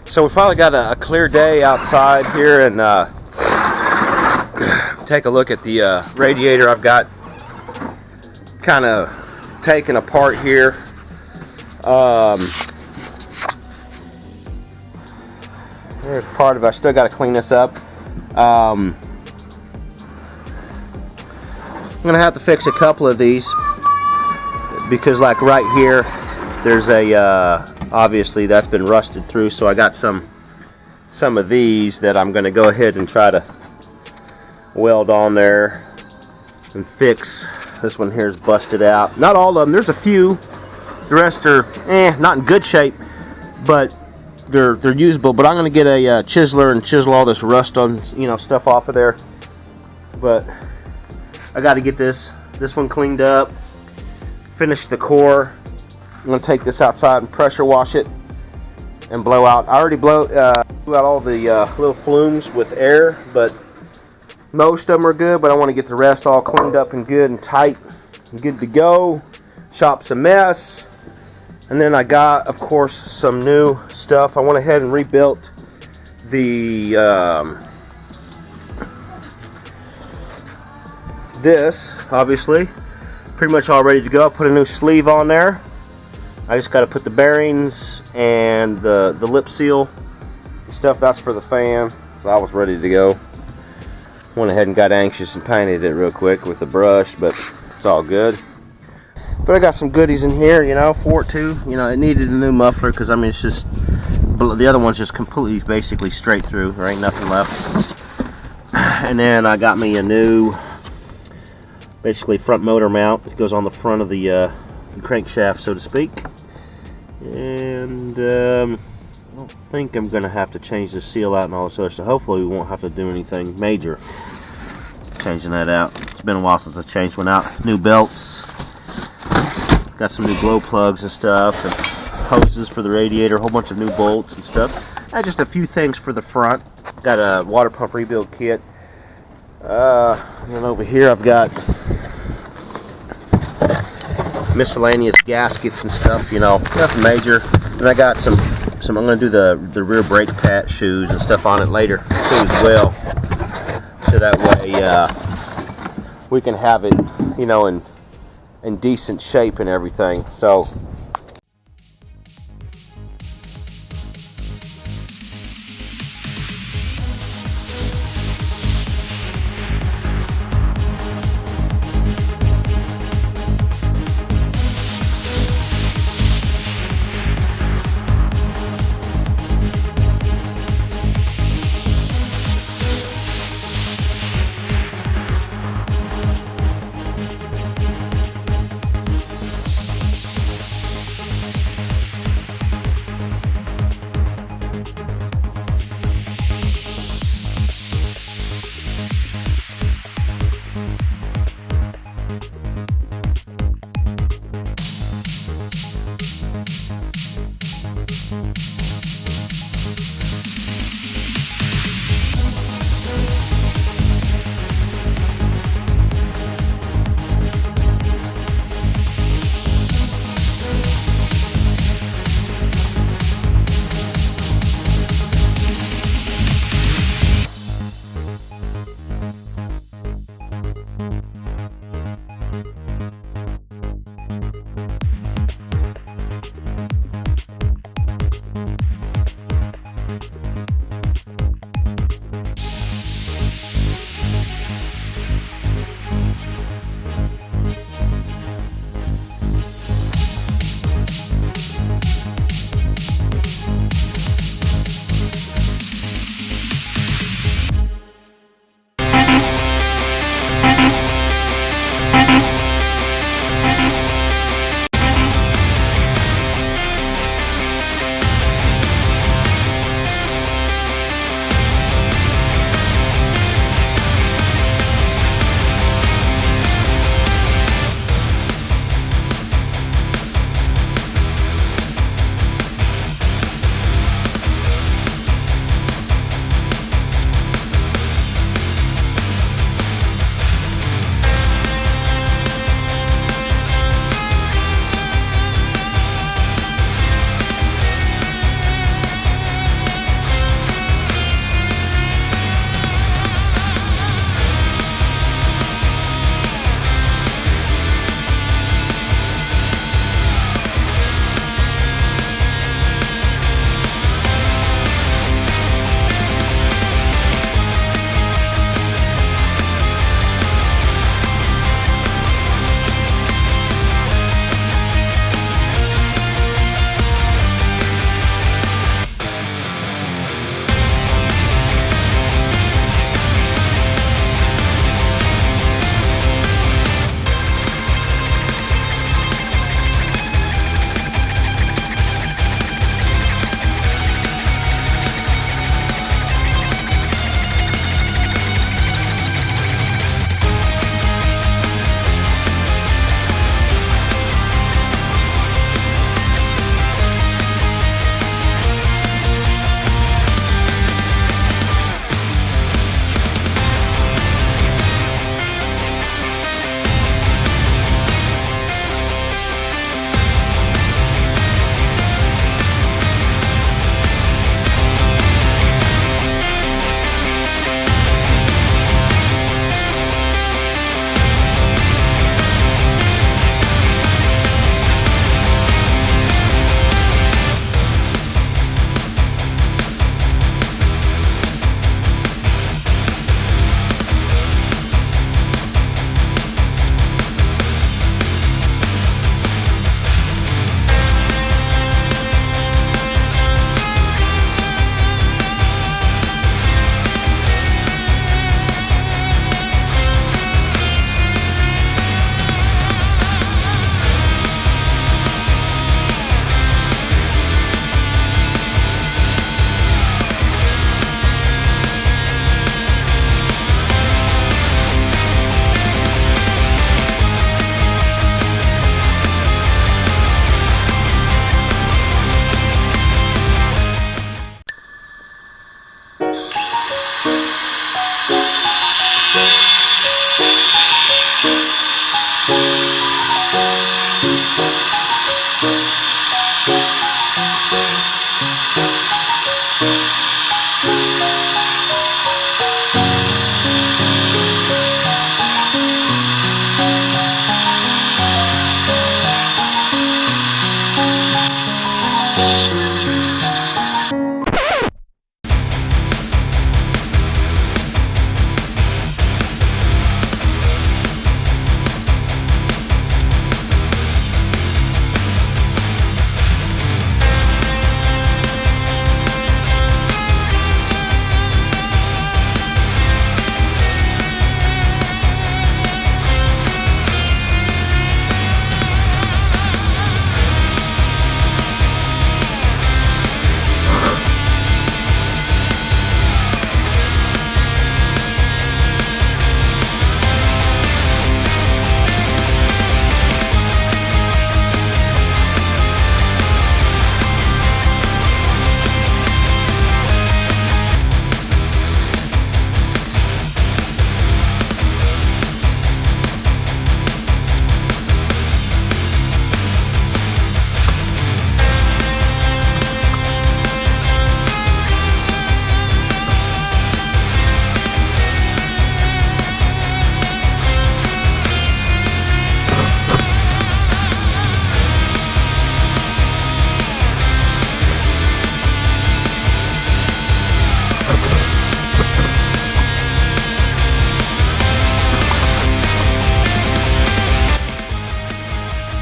So we finally got a clear day outside here, and take a look at the radiator I've got kind of taken apart here. There's part of it. I still got to clean this up. I'm gonna have to fix a couple of these because, like right here, there's a obviously that's been rusted through. So I got some of these that I'm gonna go ahead and try to weld on there and fix. This one here is busted out. Not all of them. There's a few. The rest are not in good shape, but they're usable. But I'm gonna get a chiseler and chisel all this rust on, stuff off of there. But I got to get this one cleaned up, finish the core. I'm gonna take this outside and pressure wash it and blow out. I already blew out all the little flumes with air, but most of them are good. But I want to get the rest all cleaned up and good and tight and good to go. Shop's a mess. And then I got, of course, some new stuff. I went ahead and rebuilt the this, obviously, pretty much all ready to go. I put a new sleeve on there. I just got to put the bearings and the lip seal and stuff. That's for the fan. So I was ready to go. Went ahead and got anxious and painted it real quick with a brush, but it's all good. But I got some goodies in here, for it too. It needed a new muffler because, it's just, the other one's just completely, basically straight through. There ain't nothing left. And then I got me a new, basically front motor mount. It goes on the front of the crankshaft, so to speak. And I don't think I'm going to have to change the seal out and all this other stuff. Hopefully we won't have to do anything major changing that out. It's been a while since I changed one out. New belts. Got some new glow plugs and stuff, and hoses for the radiator, a whole bunch of new bolts and stuff. And just a few things for the front. Got a water pump rebuild kit. And then over here I've got miscellaneous gaskets and stuff, nothing major. And I got some I'm going to do the rear brake pad shoes and stuff on it later too as well. So that way we can have it, in decent shape and everything. So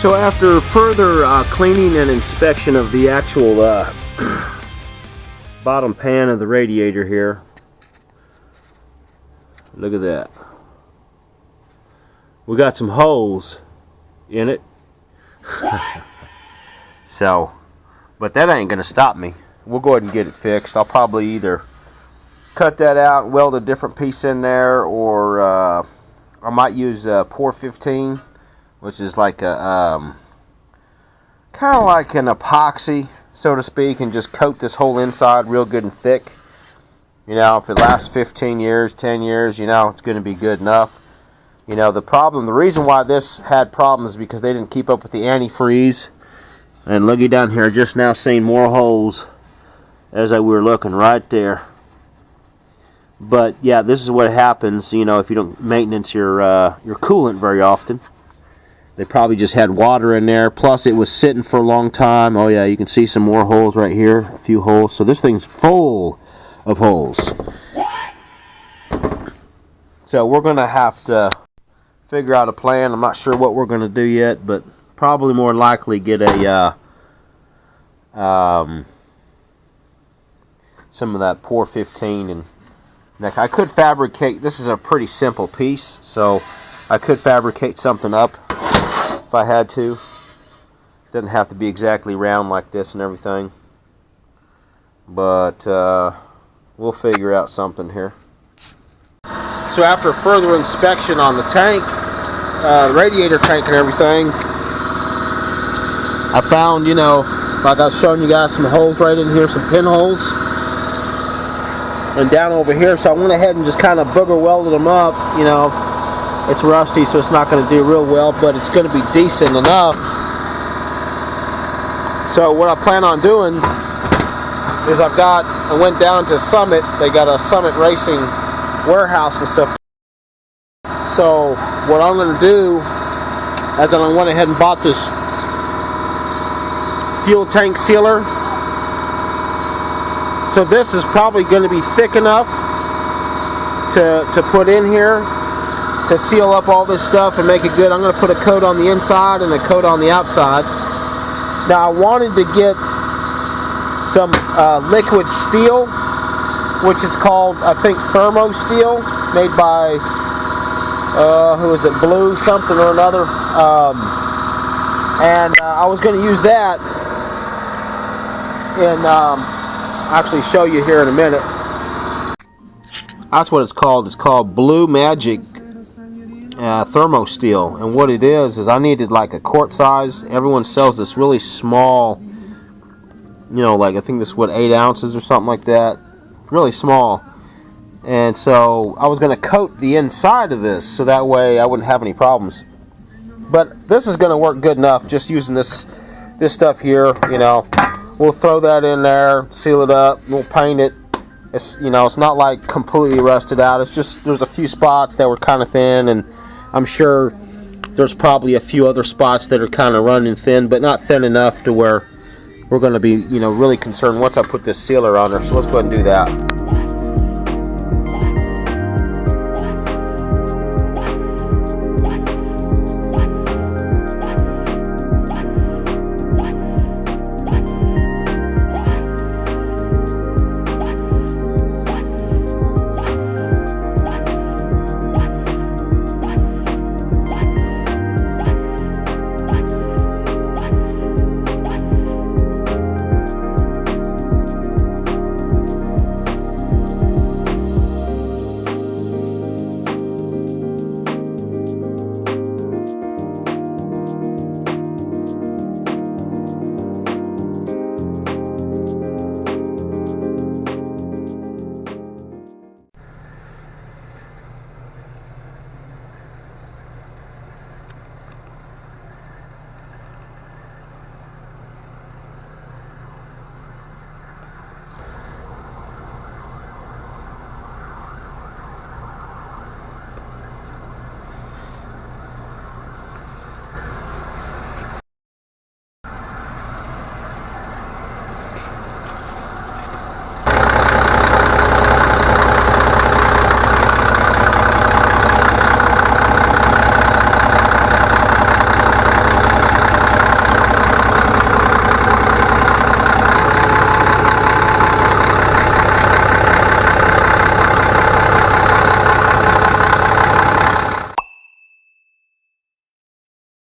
So after further cleaning and inspection of the actual bottom pan of the radiator here, look at that. We got some holes in it. So, but that ain't gonna stop me. We'll go ahead and get it fixed. I'll probably either cut that out and weld a different piece in there, or I might use Pour 15, which is like a kind of like an epoxy, so to speak, and just coat this whole inside real good and thick. You know, if it lasts 15 years, 10 years, you know, it's going to be good enough. You know, the reason why this had problems is because they didn't keep up with the antifreeze. And looky down here, just now seeing more holes as we were looking right there. But yeah, this is what happens, you know, if you don't maintenance your coolant very often. They probably just had water in there, plus it was sitting for a long time. Oh yeah, you can see some more holes right here, a few holes. So this thing's full of holes. So we're going to have to figure out a plan. I'm not sure what we're going to do yet, but probably more likely get a some of that Pour 15, and I could fabricate. This is a pretty simple piece, so I could fabricate something up if I had to. It doesn't have to be exactly round like this and everything, but we'll figure out something here. So after further inspection on the tank, the radiator tank and everything, I found, you know, like I was showing you guys, some holes right in here, some pinholes, and down over here. So I went ahead and just kind of booger welded them up. You know, it's rusty, so it's not going to do real well, but it's going to be decent enough. So what I plan on doing is I went down to Summit. They got a Summit Racing warehouse and stuff. So what I'm going to do is I went ahead and bought this fuel tank sealer. So this is probably going to be thick enough to put in here to seal up all this stuff and make it good. I'm going to put a coat on the inside and a coat on the outside. Now I wanted to get some liquid steel, which is called, I think, thermo steel, made by who is it, Blue something or another, and I was going to use that and actually show you here in a minute. That's what it's called. It's called Blue Magic thermo steel, and what it is I needed like a quart size. Everyone sells this really small, you know, like I think this is what, 8 ounces or something like that, really small. And so I was going to coat the inside of this so that way I wouldn't have any problems. But this is going to work good enough just using this stuff here. You know, we'll throw that in there, seal it up, we'll paint it. It's, you know, it's not like completely rusted out. It's just there's a few spots that were kind of thin, and I'm sure there's probably a few other spots that are kind of running thin, but not thin enough to where we're going to be, you know, really concerned once I put this sealer on there. So let's go ahead and do that.